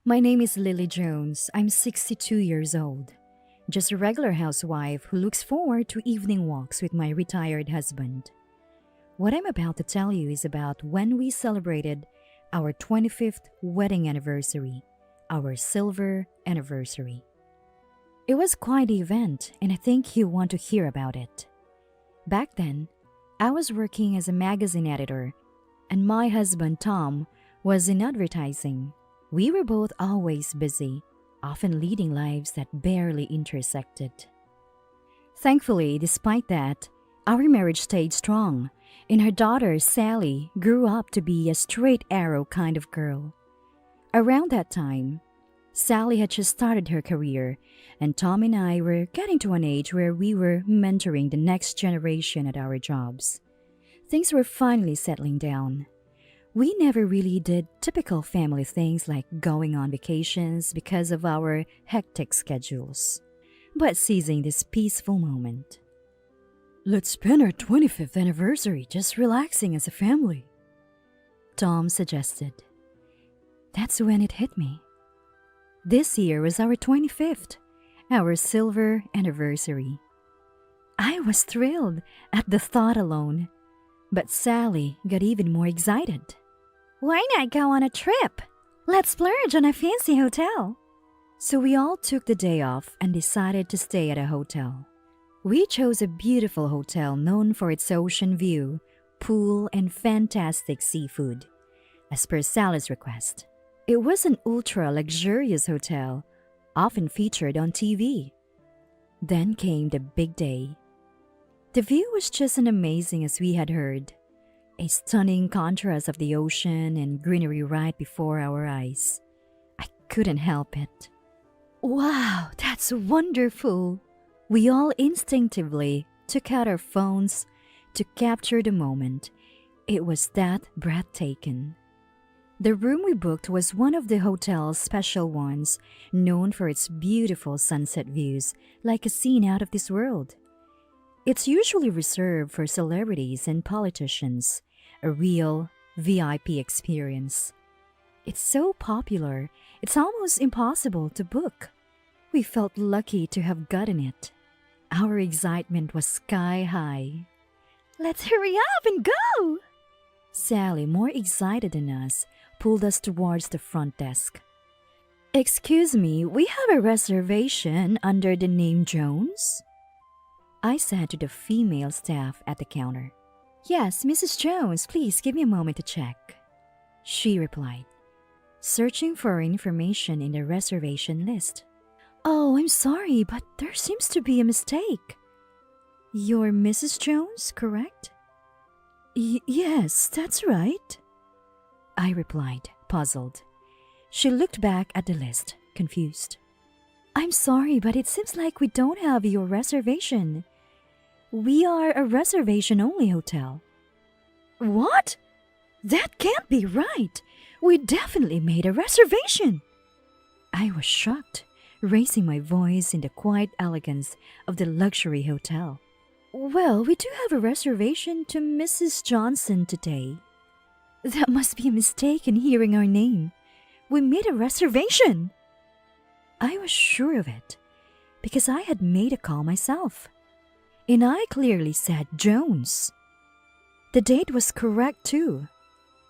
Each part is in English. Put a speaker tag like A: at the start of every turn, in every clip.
A: My name is Lily Jones. I'm 62 years old. Just a regular housewife who looks forward to evening walks with my retired husband. What I'm about to tell you is about when we celebrated our 25th wedding anniversary, our silver anniversary. It was quite the event, and I think you want to hear about it. Back then, I was working as a magazine editor, and my husband Tom was in advertising. We were both always busy, often leading lives that barely intersected. Thankfully, despite that, our marriage stayed strong, and our daughter, Sally, grew up to be a straight arrow kind of girl. Around that time, Sally had just started her career, and Tom and I were getting to an age where we were mentoring the next generation at our jobs. Things were finally settling down. We never really did typical family things like going on vacations because of our hectic schedules, but seizing this peaceful moment. "Let's spend our 25th anniversary just relaxing as a family," Tom suggested. That's when it hit me. This year was our 25th, our silver anniversary. I was thrilled at the thought alone, but Sally got even more excited. "Why not go on a trip? Let's splurge on a fancy hotel." So we all took the day off and decided to stay at a hotel. We chose a beautiful hotel known for its ocean view, pool, and fantastic seafood, as per Sally's request. It was an ultra-luxurious hotel, often featured on TV. Then came the big day. The view was just as amazing as we had heard. A stunning contrast of the ocean and greenery right before our eyes. I couldn't help it. "Wow, that's wonderful!" We all instinctively took out our phones to capture the moment. It was that breathtaking. The room we booked was one of the hotel's special ones, known for its beautiful sunset views, like a scene out of this world. It's usually reserved for celebrities and politicians, a real VIP experience. It's so popular, it's almost impossible to book. We felt lucky to have gotten it. Our excitement was sky high. "Let's hurry up and go!" Sally, more excited than us, pulled us towards the front desk. "Excuse me, we have a reservation under the name Jones?" I said to the female staff at the counter. "Yes, Mrs. Jones, please give me a moment to check," she replied, searching for information in the reservation list. "Oh, I'm sorry, but there seems to be a mistake. You're Mrs. Jones, correct?" Yes, that's right," I replied, puzzled. She looked back at the list, confused. "I'm sorry, but it seems like we don't have your reservation. We are a reservation-only hotel." "What? That can't be right. We definitely made a reservation." I was shocked, raising my voice in the quiet elegance of the luxury hotel. "Well, we do have a reservation to Mrs. Johnson today." "That must be a mistake in hearing our name. We made a reservation." I was sure of it, because I had made a call myself. And I clearly said Jones. The date was correct too.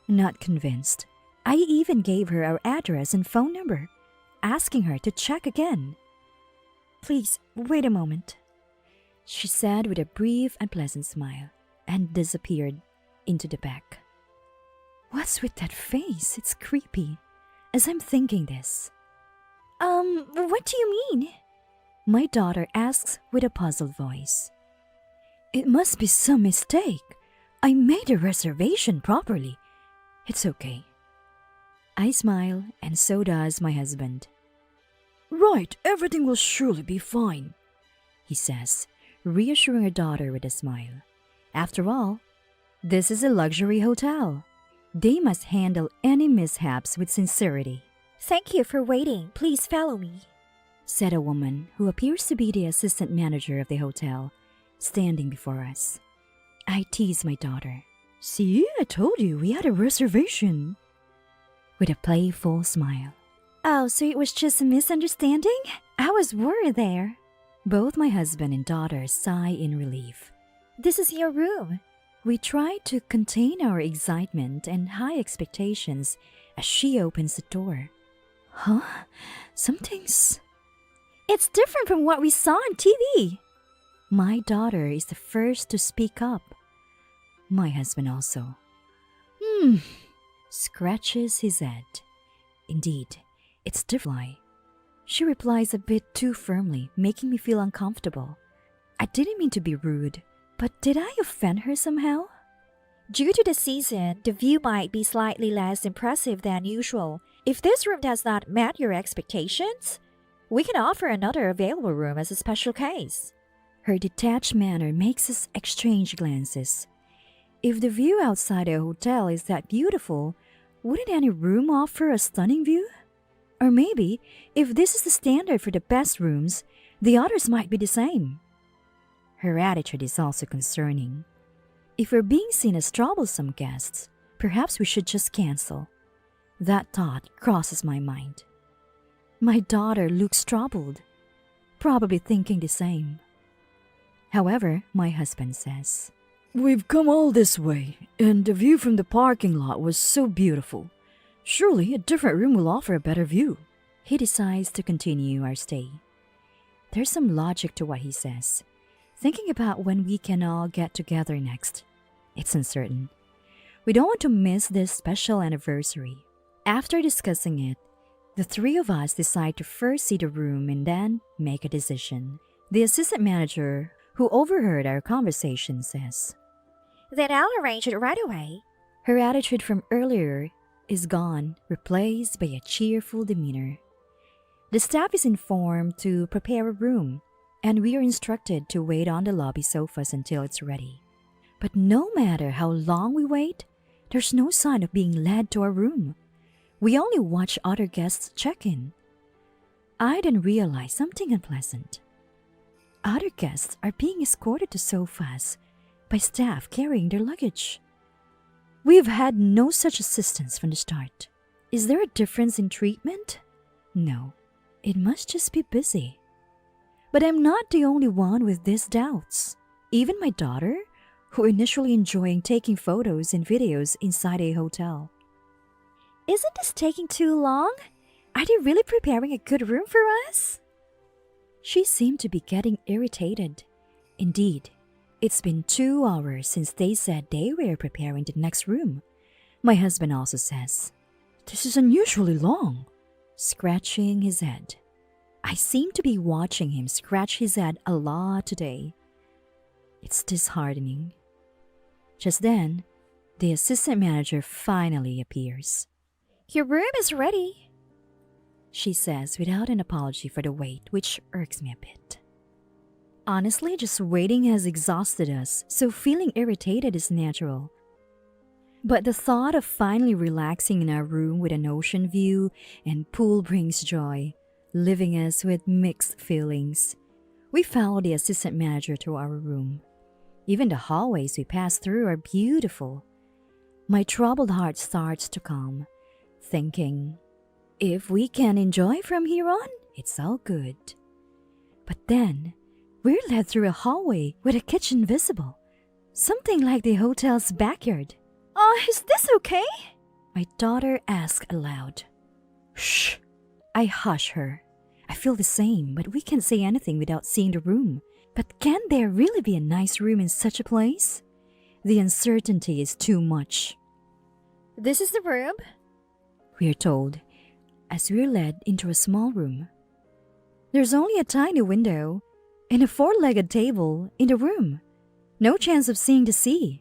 A: Not convinced, I even gave her our address and phone number, asking her to check again. "Please, wait a moment," she said with a brief and pleasant smile, and disappeared into the back. What's with that face? It's creepy, as I'm thinking this. What do you mean?" my daughter asks with a puzzled voice. "It must be some mistake. I made a reservation properly. It's okay." I smile, and so does my husband. "Right, everything will surely be fine," he says, reassuring her daughter with a smile. After all, this is a luxury hotel. They must handle any mishaps with sincerity. "Thank you for waiting. Please follow me," said a woman who appears to be the assistant manager of the hotel, standing before us. I tease my daughter. "See, I told you we had a reservation," with a playful smile. Oh, so it was just a misunderstanding? I was worried there. Both my husband and daughter sigh in relief. This is your room. We try to contain our excitement and high expectations as she opens the door. Huh? Something's... It's different from what we saw on TV. My daughter is the first to speak up. My husband also. Scratches his head. Indeed, it's different. She replies a bit too firmly, making me feel uncomfortable. I didn't mean to be rude, but did I offend her somehow?
B: Due to the season, the view might be slightly less impressive than usual. If this room does not meet your expectations, we can offer another available room as a special case.
A: Her detached manner makes us exchange glances. If the view outside a hotel is that beautiful, wouldn't any room offer a stunning view? Or maybe, if this is the standard for the best rooms, the others might be the same. Her attitude is also concerning. If we're being seen as troublesome guests, perhaps we should just cancel. That thought crosses my mind. My daughter looks troubled, probably thinking the same. However, my husband says, "We've come all this way, and the view from the parking lot was so beautiful. Surely a different room will offer a better view." He decides to continue our stay. There's some logic to what he says. Thinking about when we can all get together next. It's uncertain. We don't want to miss this special anniversary. After discussing it, the three of us decide to first see the room and then make a decision. The assistant manager, who overheard our conversation, says,
B: Then I'll arrange it right away.
A: Her attitude from earlier is gone, replaced by a cheerful demeanor. The staff is informed to prepare a room, and we are instructed to wait on the lobby sofas until it's ready. But no matter how long we wait, there's no sign of being led to our room. We only watch other guests check in. I then realize something unpleasant. Other guests are being escorted to sofas by staff carrying their luggage. We've had no such assistance from the start. Is there a difference in treatment? No, it must just be busy. But I'm not the only one with these doubts. Even my daughter, who initially enjoying taking photos and videos inside a hotel.
B: Isn't this taking too long? Are they really preparing a good room for us?
A: She seemed to be getting irritated. Indeed, it's been 2 hours since they said they were preparing the next room. My husband also says, "This is unusually long," scratching his head. I seem to be watching him scratch his head a lot today. It's disheartening. Just then, the assistant manager finally appears.
B: Your room is ready,
A: she says without an apology for the wait, which irks me a bit. Honestly, just waiting has exhausted us, so feeling irritated is natural. But the thought of finally relaxing in our room with an ocean view and pool brings joy, leaving us with mixed feelings. We follow the assistant manager to our room. Even the hallways we pass through are beautiful. My troubled heart starts to calm, thinking, if we can enjoy from here on, it's all good. But then, we're led through a hallway with a kitchen visible, something like the hotel's backyard.
B: Is this okay?
A: My daughter asks aloud. Shh! I hush her. I feel the same, but we can't say anything without seeing the room. But can there really be a nice room in such a place? The uncertainty is too much.
B: This is the room,
A: we are told, as we're led into a small room. There's only a tiny window and a 4-legged table in the room. No chance of seeing the sea.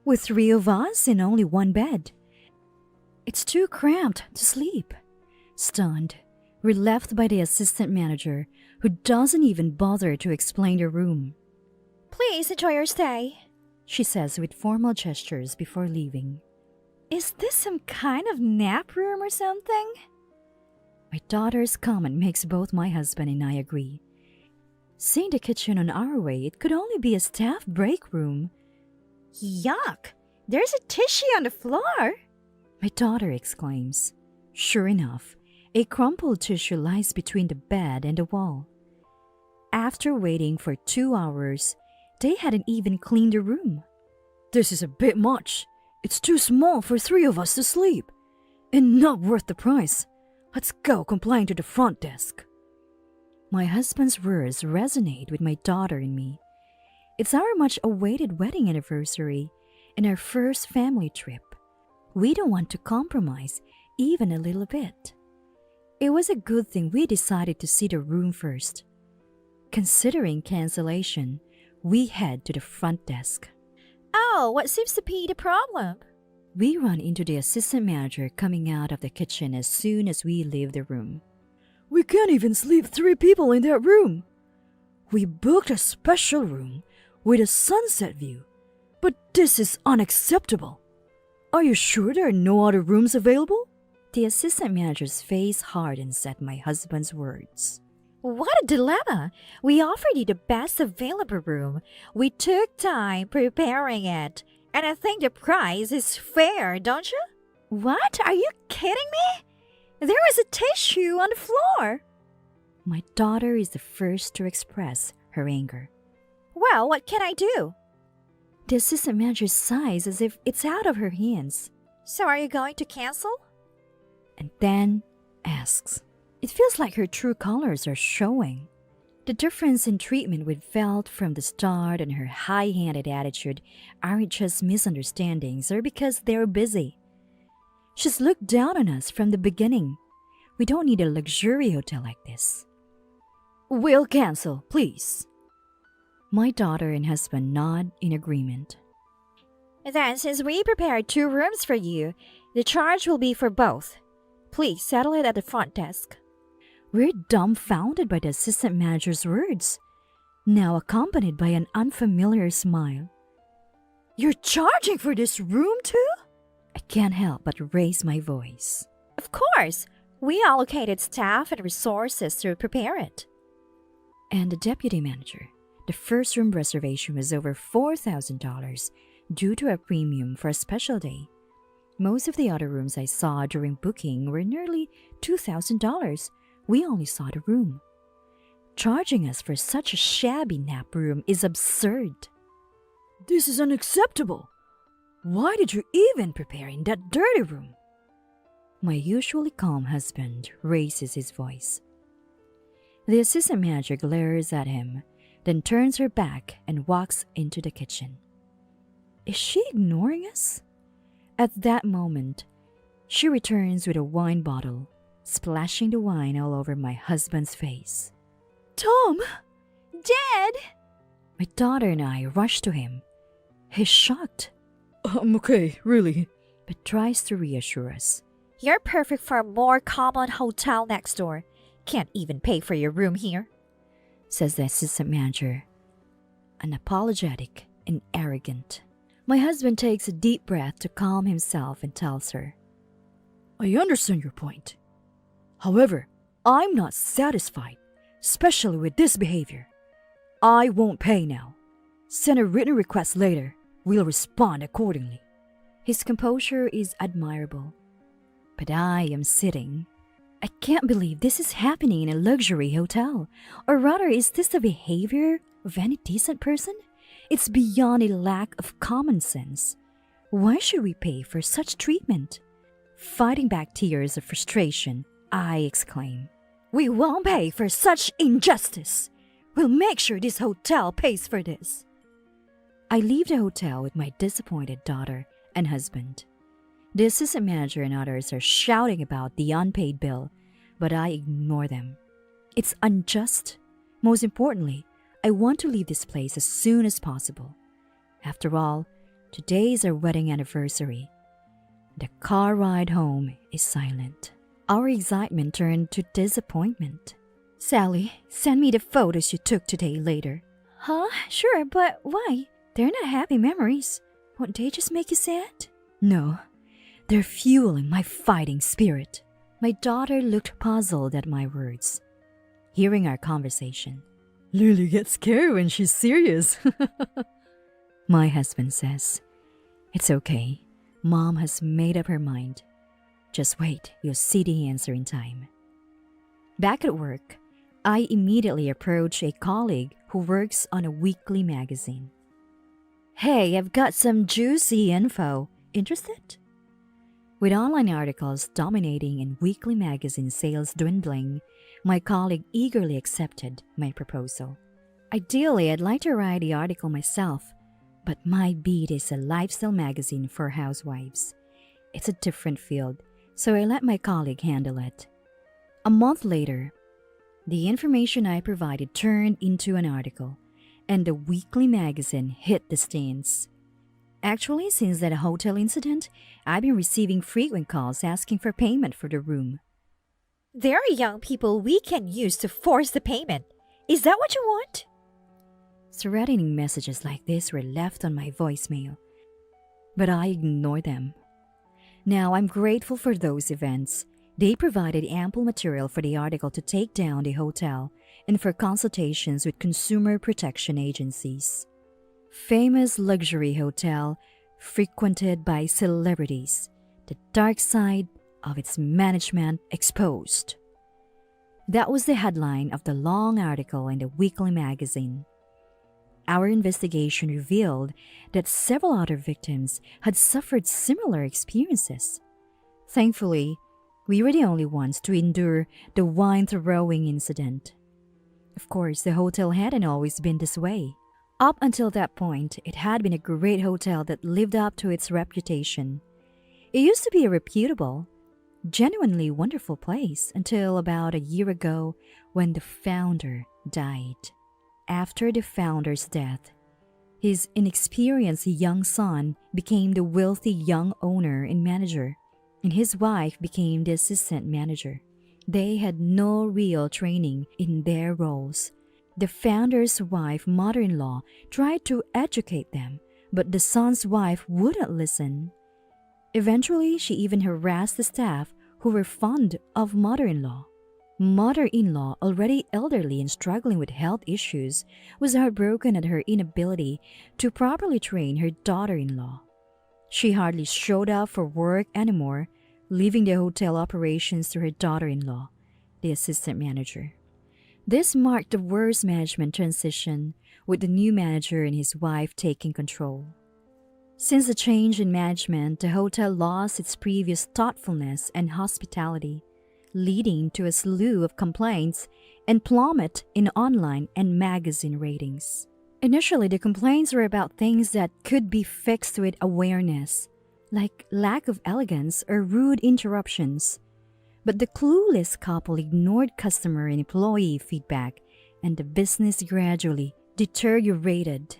A: With 3 of us and only 1 bed. It's too cramped to sleep. Stunned, we're left by the assistant manager, who doesn't even bother to explain the room.
B: Please enjoy your stay,
A: she says with formal gestures before leaving.
B: Is this some kind of nap room or something?
A: My daughter's comment makes both my husband and I agree. Seeing the kitchen on our way, it could only be a staff break room.
B: Yuck! There's a tissue on the floor!
A: My daughter exclaims. Sure enough, A crumpled tissue lies between the bed and the wall. After waiting for 2 hours, they hadn't even cleaned the room. This is a bit much. It's too small for 3 of us to sleep. And not worth the price. Let's go complain to the front desk. My husband's words resonate with my daughter and me. It's our much-awaited wedding anniversary and our first family trip. We don't want to compromise even a little bit. It was a good thing we decided to see the room first. Considering cancellation, we head to the front desk.
B: Oh, what seems to be the problem?
A: We run into the assistant manager coming out of the kitchen as soon as we leave the room. We can't even sleep 3 people in that room. We booked a special room with a sunset view, but this is unacceptable. Are you sure there are no other rooms available? The assistant manager's face hardens at my husband's words.
B: What a dilemma! We offered you the best available room. We took time preparing it. And I think the price is fair, don't you? What? Are you kidding me? There was a tissue on the floor.
A: My daughter is the first to express her anger.
B: Well, what can I do?
A: The assistant manager sighs as if it's out of her hands.
B: So are you going to cancel?
A: And then asks. It feels like her true colors are showing. The difference in treatment we'd felt from the start and her high-handed attitude aren't just misunderstandings or because they're busy. She's looked down on us from the beginning. We don't need a luxury hotel like this. We'll cancel, please. My daughter and husband nod in agreement.
B: Then, since we prepared 2 rooms for you, the charge will be for both. Please settle it at the front desk.
A: We're dumbfounded by the assistant manager's words, now accompanied by an unfamiliar smile. You're charging for this room too? I can't help but raise my voice.
B: Of course! We allocated staff and resources to prepare it.
A: And the deputy manager, the first room reservation was over $4,000 due to a premium for a special day. Most of the other rooms I saw during booking were nearly $2,000. We only saw the room. Charging us for such a shabby nap room is absurd. This is unacceptable. Why did you even prepare in that dirty room? My usually calm husband raises his voice. The assistant manager glares at him, then turns her back and walks into the kitchen. Is she ignoring us? At that moment, she returns with a wine bottle, splashing the wine all over my husband's face. Tom!
B: Dad!
A: My daughter and I rush to him. He's shocked. I'm okay, really, but tries to reassure us.
B: You're perfect for a more common hotel next door. Can't even pay for your room here,
A: says the assistant manager, unapologetic and arrogant. My husband takes a deep breath to calm himself and tells her, I understand your point. However, I'm not satisfied, especially with this behavior. I won't pay now. Send a written request later. We'll respond accordingly. His composure is admirable. But I am sitting. I can't believe this is happening in a luxury hotel. Or rather, is this the behavior of any decent person? It's beyond a lack of common sense. Why should we pay for such treatment? Fighting back tears of frustration, I exclaim, We won't pay for such injustice. We'll make sure this hotel pays for this. I leave the hotel with my disappointed daughter and husband. The assistant manager and others are shouting about the unpaid bill, but I ignore them. It's unjust. Most importantly, I want to leave this place as soon as possible. After all, today is our wedding anniversary. The car ride home is silent. Our excitement turned to disappointment. Sally, send me the photos you took today later. Huh? Sure, but why? They're not happy memories. Won't they just make you sad? No, they're fueling my fighting spirit. My daughter looked puzzled at my words. Hearing our conversation, Lily gets scared when she's serious. My husband says, It's okay. Mom has made up her mind. Just wait, you'll see the answer in time. Back at work, I immediately approach a colleague who works on a weekly magazine. "Hey, I've got some juicy info. Interested?" With online articles dominating and weekly magazine sales dwindling, my colleague eagerly accepted my proposal. Ideally, I'd like to write the article myself, but my beat is a lifestyle magazine for housewives. It's a different field, so I let my colleague handle it. A month later, the information I provided turned into an article, and the weekly magazine hit the stands. Actually, since that hotel incident, I've been receiving frequent calls asking for payment for the room.
B: There are young people we can use to force the payment. Is that what you want?
A: Threatening messages like this were left on my voicemail, but I ignored them. Now, I'm grateful for those events. They provided ample material for the article to take down the hotel and for consultations with consumer protection agencies. Famous luxury hotel frequented by celebrities, the dark side of its management exposed. That was the headline of the long article in the weekly magazine. Our investigation revealed that several other victims had suffered similar experiences. Thankfully, we were the only ones to endure the wine-throwing incident. Of course, the hotel hadn't always been this way. Up until that point, it had been a great hotel that lived up to its reputation. It used to be a reputable, genuinely wonderful place until about a year ago when the founder died. After the founder's death, his inexperienced young son became the wealthy young owner and manager, and his wife became the assistant manager. They had no real training in their roles. The founder's wife, mother-in-law, tried to educate them, but the son's wife wouldn't listen. Eventually, she even harassed the staff who were fond of mother-in-law. Mother-in-law, already elderly and struggling with health issues, was heartbroken at her inability to properly train her daughter-in-law. She hardly showed up for work anymore, leaving the hotel operations to her daughter-in-law, the assistant manager. This marked the worst management transition, with the new manager and his wife taking control. Since the change in management, the hotel lost its previous thoughtfulness and hospitality, leading to a slew of complaints and plummet in online and magazine ratings. Initially, the complaints were about things that could be fixed with awareness, like lack of elegance or rude interruptions. But the clueless couple ignored customer and employee feedback, and the business gradually deteriorated.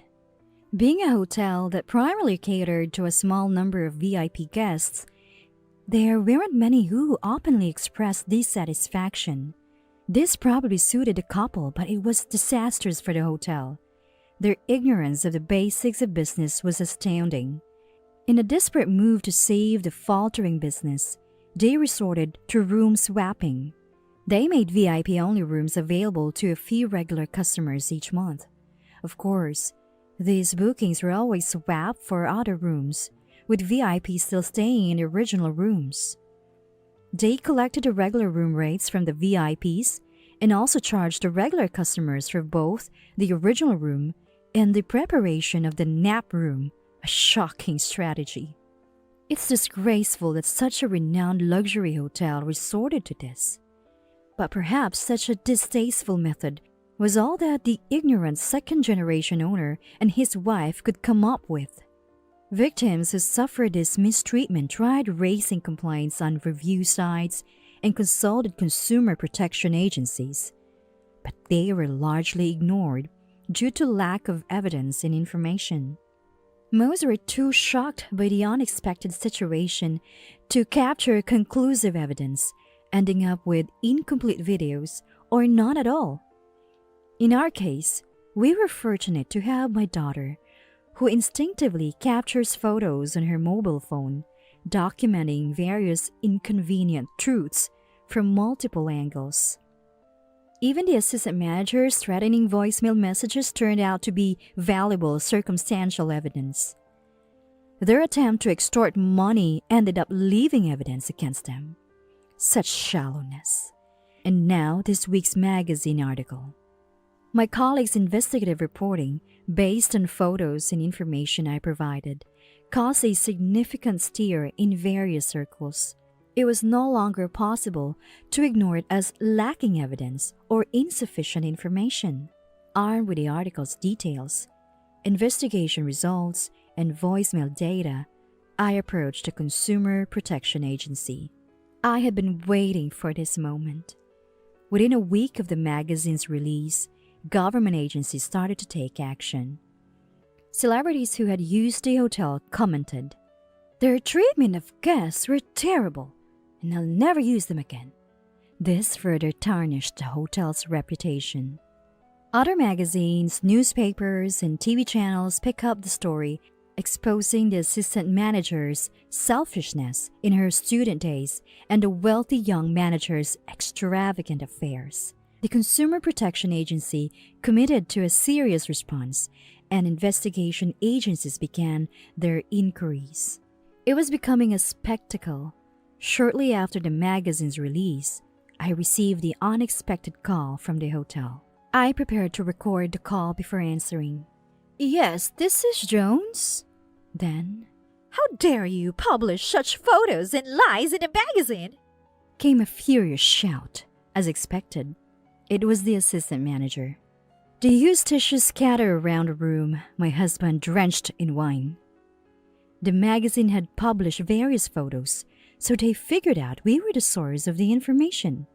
A: Being a hotel that primarily catered to a small number of VIP guests, there weren't many who openly expressed dissatisfaction. This probably suited the couple, but it was disastrous for the hotel. Their ignorance of the basics of business was astounding. In a desperate move to save the faltering business, they resorted to room swapping. They made VIP-only rooms available to a few regular customers each month. Of course, these bookings were always swapped for other rooms, with VIPs still staying in the original rooms. They collected the regular room rates from the VIPs and also charged the regular customers for both the original room and the preparation of the nap room, a shocking strategy. It's disgraceful that such a renowned luxury hotel resorted to this. But perhaps such a distasteful method was all that the ignorant second-generation owner and his wife could come up with. Victims who suffered this mistreatment tried raising complaints on review sites and consulted consumer protection agencies, but they were largely ignored due to lack of evidence and information. Most were too shocked by the unexpected situation to capture conclusive evidence, ending up with incomplete videos or none at all. In our case, we were fortunate to have my daughter, who instinctively captures photos on her mobile phone, documenting various inconvenient truths from multiple angles. Even the assistant manager's threatening voicemail messages turned out to be valuable circumstantial evidence. Their attempt to extort money ended up leaving evidence against them. Such shallowness. And now, this week's magazine article. My colleague's investigative reporting, based on photos and information I provided, caused a significant stir in various circles. It was no longer possible to ignore it as lacking evidence or insufficient information. Armed with the article's details, investigation results, and voicemail data, I approached the Consumer Protection Agency. I had been waiting for this moment. Within a week of the magazine's release, government agencies started to take action. Celebrities who had used the hotel commented, "Their treatment of guests were terrible, and I'll never use them again." This further tarnished the hotel's reputation. Other magazines, newspapers, and TV channels pick up the story, exposing the assistant manager's selfishness in her student days and the wealthy young manager's extravagant affairs. The Consumer Protection Agency committed to a serious response, and investigation agencies began their inquiries. It was becoming a spectacle. Shortly after the magazine's release, I received the unexpected call from the hotel. I prepared to record the call before answering. "Yes, this is Jones." Then,
B: How dare you publish such photos and lies in a magazine?
A: came a furious shout. As expected, it was the assistant manager. They used tissues scattered around the room, my husband drenched in wine. The magazine had published various photos, so they figured out we were the source of the information.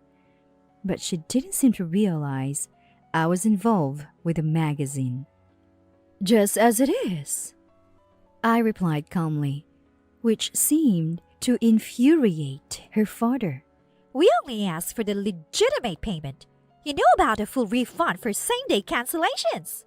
A: But she didn't seem to realize I was involved with the magazine. "Just as it is," I replied calmly, which seemed to infuriate her father.
B: We only asked for the legitimate payment. You know about a full refund for same-day cancellations.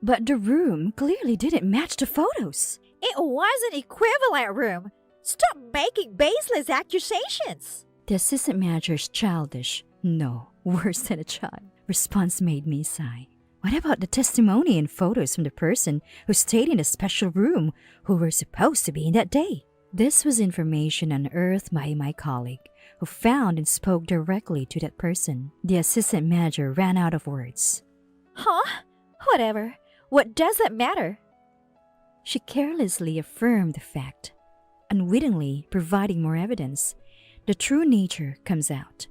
A: But the room clearly didn't match the photos.
B: It was an equivalent room. Stop making baseless accusations.
A: The assistant manager's childish, no, worse than a child, response made me sigh. What about the testimony and photos from the person who stayed in the special room who were supposed to be in that day? This was information unearthed by my colleague, who found and spoke directly to that person. The assistant manager ran out of words.
B: Huh? Whatever. What does that matter?
A: She carelessly affirmed the fact, unwittingly providing more evidence. The true nature comes out.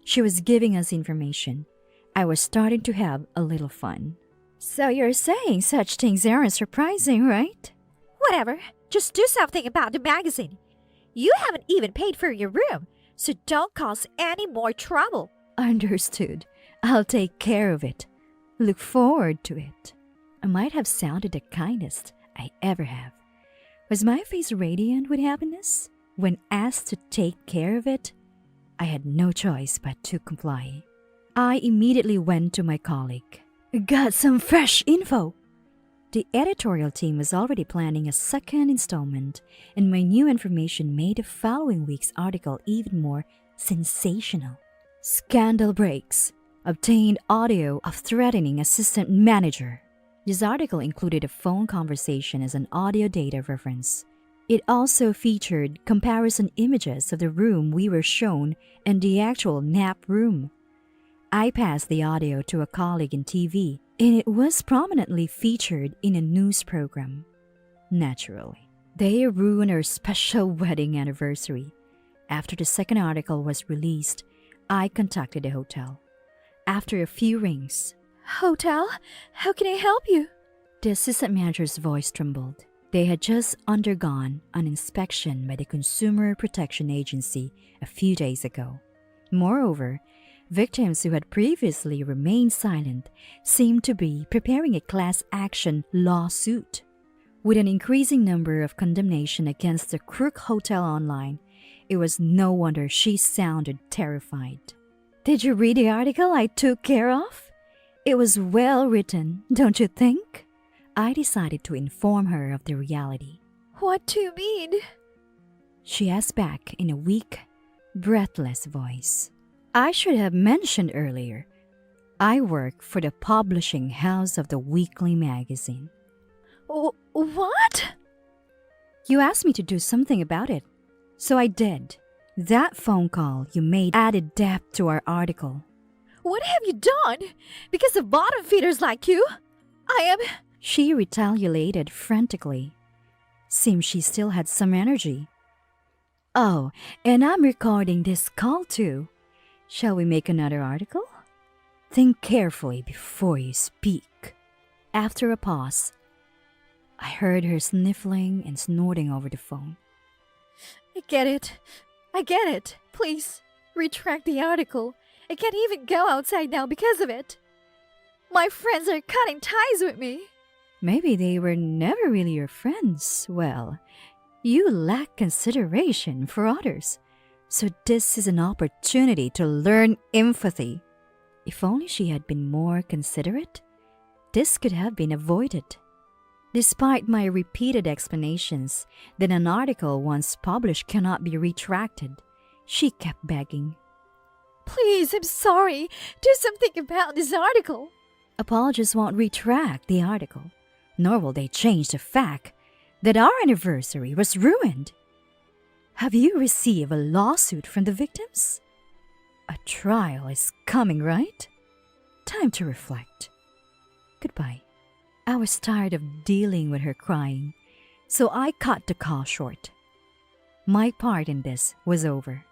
A: She was giving us information. I was starting to have a little fun. "So you're saying such things aren't surprising, right?"
B: Whatever. Just do something about the magazine. You haven't even paid for your room, so don't cause any more trouble.
A: "Understood. I'll take care of it. Look forward to it." I might have sounded the kindest I ever have. Was my face radiant with happiness? When asked to take care of it, I had no choice but to comply. I immediately went to my colleague. "Got some fresh info." The editorial team was already planning a second installment, and my new information made the following week's article even more sensational. "Scandal breaks. Obtained audio of threatening assistant manager." This article included a phone conversation as an audio data reference. It also featured comparison images of the room we were shown and the actual nap room. I passed the audio to a colleague in TV, and it was prominently featured in a news program. Naturally, they ruined our special wedding anniversary. After the second article was released, I contacted the hotel. After a few rings,
B: Hotel? How can I help you?
A: the assistant manager's voice trembled. They had just undergone an inspection by the Consumer Protection Agency a few days ago. Moreover, victims who had previously remained silent seemed to be preparing a class action lawsuit. With an increasing number of condemnation against the Crook Hotel online, it was no wonder she sounded terrified. "Did you read the article I took care of? It was well written, don't you think?" I decided to inform her of the reality.
B: What do you mean?
A: She asked back in a weak, breathless voice. "I should have mentioned earlier, I work for the publishing house of the weekly magazine."
B: What?
A: "You asked me to do something about it, so I did. That phone call you made added depth to our article.
B: What have you done? Because of bottom feeders like you, I am.
A: She retaliated frantically. Seemed she still had some energy. Oh, and I'm recording this call too. Shall we make another article? Think carefully before you speak. After a pause, I heard her sniffling and snorting over the phone.
B: I get it. Please, retract the article. I can't even go outside now because of it. My friends are cutting ties with me.
A: Maybe they were never really your friends. Well, you lack consideration for others. So this is an opportunity to learn empathy. If only she had been more considerate, this could have been avoided. Despite my repeated explanations that an article once published cannot be retracted, she kept begging.
B: Please, I'm sorry. Do something about this article.
A: Apologists won't retract the article, nor will they change the fact that our anniversary was ruined. Have you received a lawsuit from the victims? A trial is coming, right? Time to reflect. Goodbye. I was tired of dealing with her crying, so I cut the call short. My part in this was over.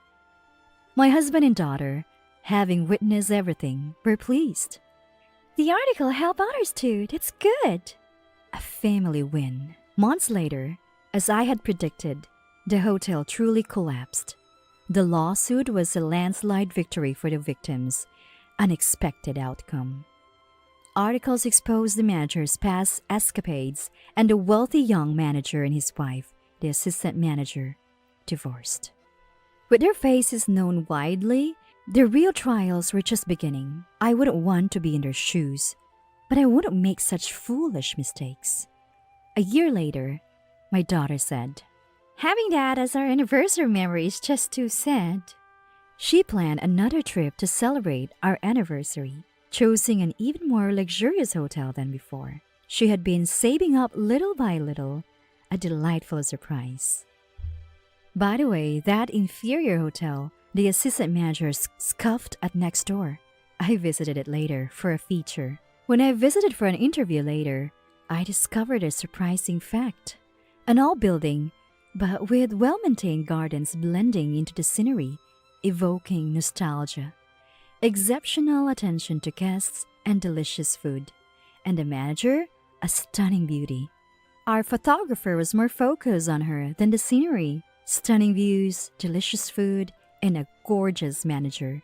A: My husband and daughter, having witnessed everything, were pleased.
B: The article helped others too. That's good.
A: A family win. Months later, as I had predicted, the hotel truly collapsed. The lawsuit was a landslide victory for the victims, unexpected outcome. Articles exposed the manager's past escapades, and the wealthy young manager and his wife, the assistant manager, divorced. With their faces known widely, their real trials were just beginning. I wouldn't want to be in their shoes, but I wouldn't make such foolish mistakes. A year later, my daughter said,
B: Having that as our anniversary memory is just too sad.
A: She planned another trip to celebrate our anniversary, choosing an even more luxurious hotel than before. She had been saving up little by little, a delightful surprise. By the way, that inferior hotel, the assistant manager scoffed at next door. I visited it later for a feature. When I visited for an interview later, I discovered a surprising fact. An old building, but with well-maintained gardens blending into the scenery, evoking nostalgia. Exceptional attention to guests and delicious food. And the manager, a stunning beauty. Our photographer was more focused on her than the scenery. Stunning views, delicious food, and a gorgeous manager.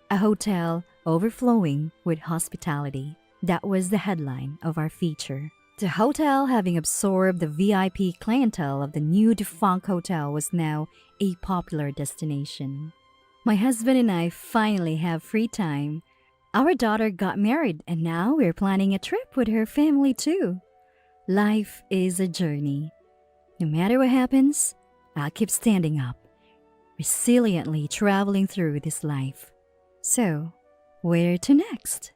A: A hotel overflowing with hospitality. That was the headline of our feature. The hotel, having absorbed the VIP clientele of the new defunct hotel, was now a popular destination. My husband and I finally have free time. Our daughter got married, and now we're planning a trip with her family too. Life is a journey. No matter what happens, I'll keep standing up, resiliently traveling through this life. So, where to next?